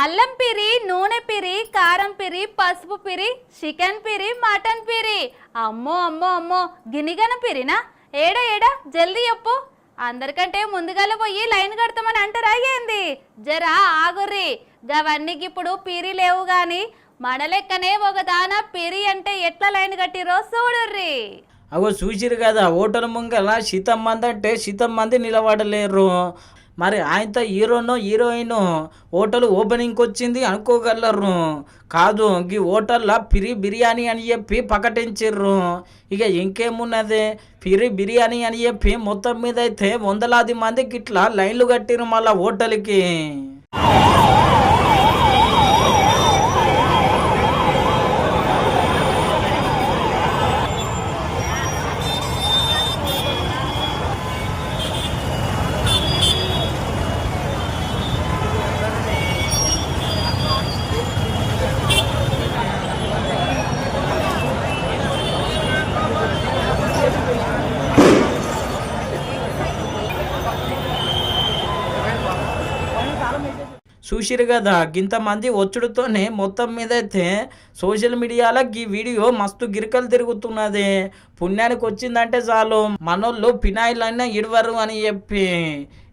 అల్లం పిరి, నూనె పిరి, కారం పిరి, పసుపు పిరి, చికెన్ పిరి, మటన్ పిరి. అమ్మో అమ్మో అమ్మో, గినిగన పిరినా? ఏడా ఏడా జల్దీ చెప్పు. అందరికంటే ముందుగాల పోయి లైన్ కడతామని అంటారా ఏంది? జరా ఆగుర్రి, గవన్నీ ఇప్పుడు పిరి లేవు గాని మన లెక్కనే ఒక దాన పిరి అంటే ఎట్లా లైన్ కట్టిరో చూడుర్రి. అగో చూసిరు కదా, హోటల్ ముంగల శీతం మంది అంటే శీతం మంది నిలబడలేరు. మరి ఆయనతో హీరోనో హీరోయిన్ హోటల్ ఓపెనింగ్కి వచ్చింది అనుకోగలరు. కాదు, ఈ హోటల్లో పిరి బిర్యానీ అని చెప్పి ప్రకటించిర్రు. ఇక ఇంకేమున్నది, పిరి బిర్యానీ అని చెప్పి మొత్తం మీద అయితే వందలాది మందికి ఇట్లా లైన్లు కట్టిరు మళ్ళా హోటల్కి. చూసిరు కదా, గింతమంది వచ్చుడుతోనే మొత్తం మీద అయితే సోషల్ మీడియాలో ఈ వీడియో మస్తు గిరికలు తిరుగుతున్నది. పుణ్యానికి వచ్చిందంటే చాలు మనోళ్ళు పినాయిల్ అయినా ఇడవరు అని చెప్పి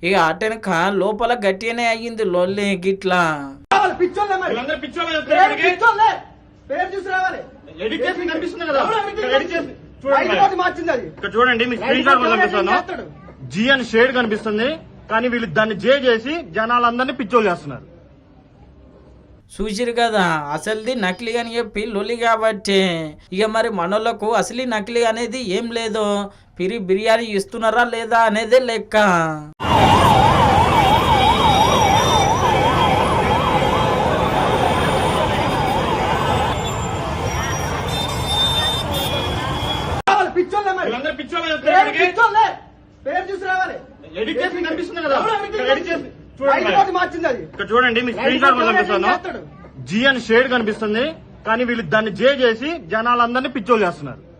ఇక అటెనక లోపల గట్టిగానే అయ్యింది లొల్లి గిట్లా. చూడండి, మీకు స్క్రీన్ షాట్ కనిపిస్తుంది, జీ అని షేడ్ కనిపిస్తుంది, కానీ వీళ్ళు దాన్ని జే చేసి జనాలందరినీ పిచ్చోలు చేస్తున్నారు. చూసిరు కదా, అసలుది నకిలీ అని చెప్పి లొల్లి కాబట్టి ఇక మరి మనోళ్ళకు అసలు నకిలీ అనేది ఏం లేదు. పిరి బిర్యానీ ఇస్తున్నారా లేదా అనేదే లెక్క. చూడండి, మీకు స్క్రీన్ షాట్ కనిపిస్తుంది, జీ అని షేడ్ కనిపిస్తుంది, కానీ వీళ్ళు దాన్ని జే చేసి జనాలందరినీ పిచ్చోలు చేస్తున్నారు.